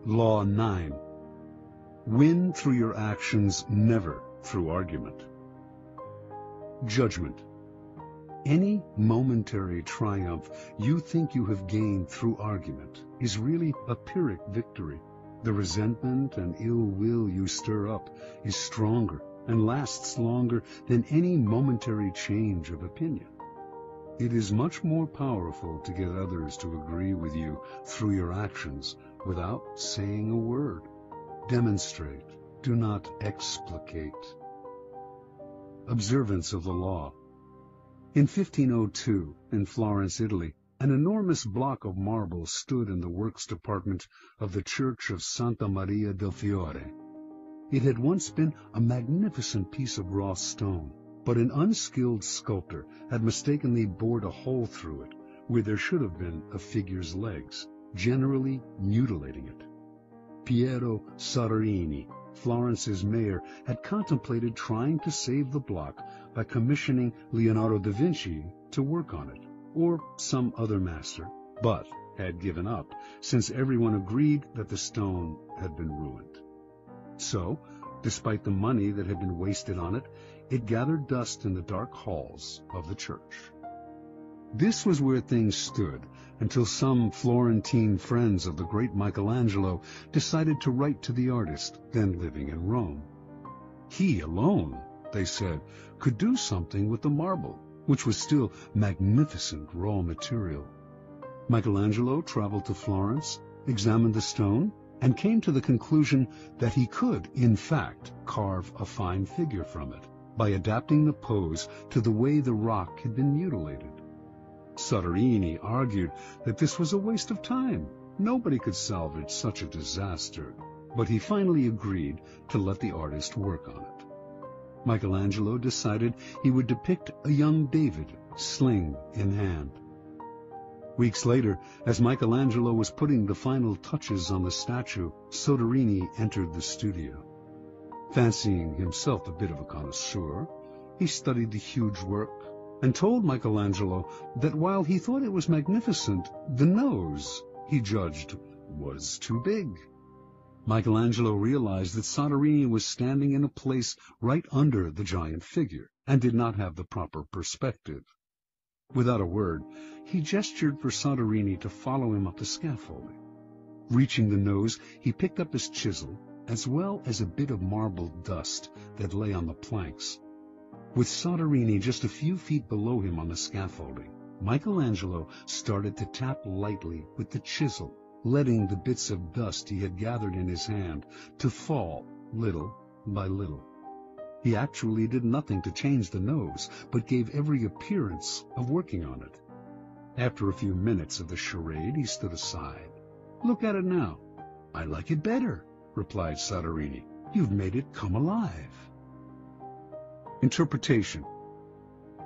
Law 9. Win through your actions, never through argument. Judgment. Any momentary triumph you think you have gained through argument is really a Pyrrhic victory. The resentment and ill will you stir up is stronger and lasts longer than any momentary change of opinion. It is much more powerful to get others to agree with you through your actions without saying a word. Demonstrate, do not explicate. Observance of the law. In 1502, in Florence, Italy, an enormous block of marble stood in the works department of the Church of Santa Maria del Fiore. It had once been a magnificent piece of raw stone, but an unskilled sculptor had mistakenly bored a hole through it where there should have been a figure's legs, generally mutilating it. Piero Soderini, Florence's mayor, had contemplated trying to save the block by commissioning Leonardo da Vinci to work on it, or some other master, but had given up, since everyone agreed that the stone had been ruined. So, despite the money that had been wasted on it, it gathered dust in the dark halls of the church. This was where things stood until some Florentine friends of the great Michelangelo decided to write to the artist, then living in Rome. He alone, they said, could do something with the marble, which was still magnificent raw material. Michelangelo traveled to Florence, examined the stone, and came to the conclusion that he could, in fact, carve a fine figure from it by adapting the pose to the way the rock had been mutilated. Soderini argued that this was a waste of time. Nobody could salvage such a disaster, but he finally agreed to let the artist work on it. Michelangelo decided he would depict a young David, sling in hand. Weeks later, as Michelangelo was putting the final touches on the statue, Soderini entered the studio. Fancying himself a bit of a connoisseur, he studied the huge work and told Michelangelo that while he thought it was magnificent, the nose, he judged, was too big. Michelangelo realized that Soderini was standing in a place right under the giant figure and did not have the proper perspective. Without a word, he gestured for Soderini to follow him up the scaffolding. Reaching the nose, he picked up his chisel, as well as a bit of marble dust that lay on the planks. With Soderini just a few feet below him on the scaffolding, Michelangelo started to tap lightly with the chisel, letting the bits of dust he had gathered in his hand to fall little by little. He actually did nothing to change the nose, but gave every appearance of working on it. After a few minutes of the charade, he stood aside. "Look at it now." "I like it better," replied Soderini. "You've made it come alive." Interpretation.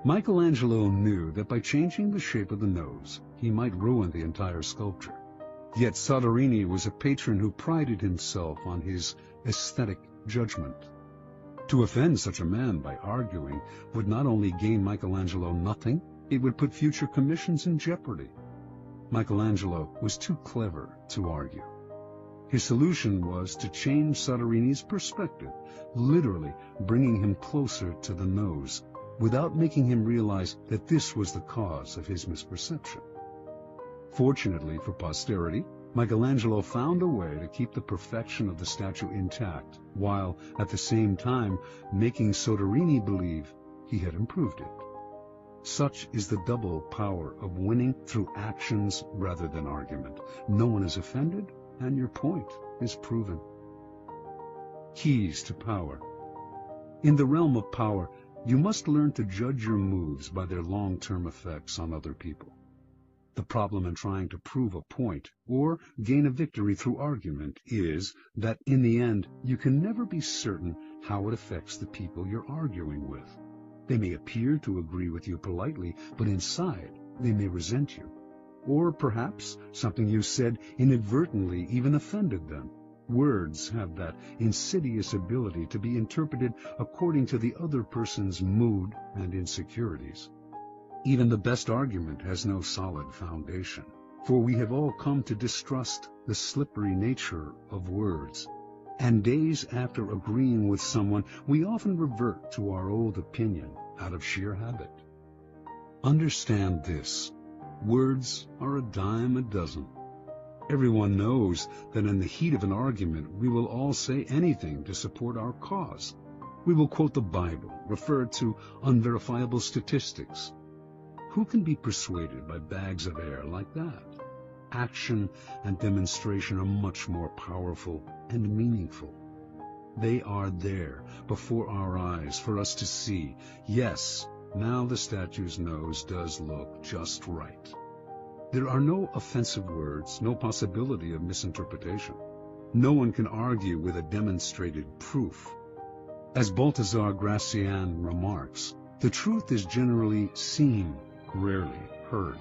Michelangelo knew that by changing the shape of the nose, he might ruin the entire sculpture. Yet Soderini was a patron who prided himself on his aesthetic judgment. To offend such a man by arguing would not only gain Michelangelo nothing, it would put future commissions in jeopardy. Michelangelo was too clever to argue. His solution was to change Soderini's perspective, literally bringing him closer to the nose, without making him realize that this was the cause of his misperception. Fortunately for posterity, Michelangelo found a way to keep the perfection of the statue intact, while at the same time making Soderini believe he had improved it. Such is the double power of winning through actions rather than argument. No one is offended, and your point is proven. Keys to power. In the realm of power, you must learn to judge your moves by their long-term effects on other people. The problem in trying to prove a point or gain a victory through argument is that in the end you can never be certain how it affects the people you're arguing with. They may appear to agree with you politely, but inside they may resent you. Or perhaps something you said inadvertently even offended them. Words have that insidious ability to be interpreted according to the other person's mood and insecurities. Even the best argument has no solid foundation. For we have all come to distrust the slippery nature of words, and days after agreeing with someone, we often revert to our old opinion out of sheer habit. Understand this: words are a dime a dozen. Everyone knows that in the heat of an argument we will all say anything to support our cause. We will quote the Bible, refer to unverifiable statistics. Who can be persuaded by bags of air like that? Action and demonstration are much more powerful and meaningful. They are there before our eyes for us to see. Yes, now the statue's nose does look just right. There are no offensive words, no possibility of misinterpretation. No one can argue with a demonstrated proof. As Balthazar Gracian remarks, the truth is generally seen, rarely heard.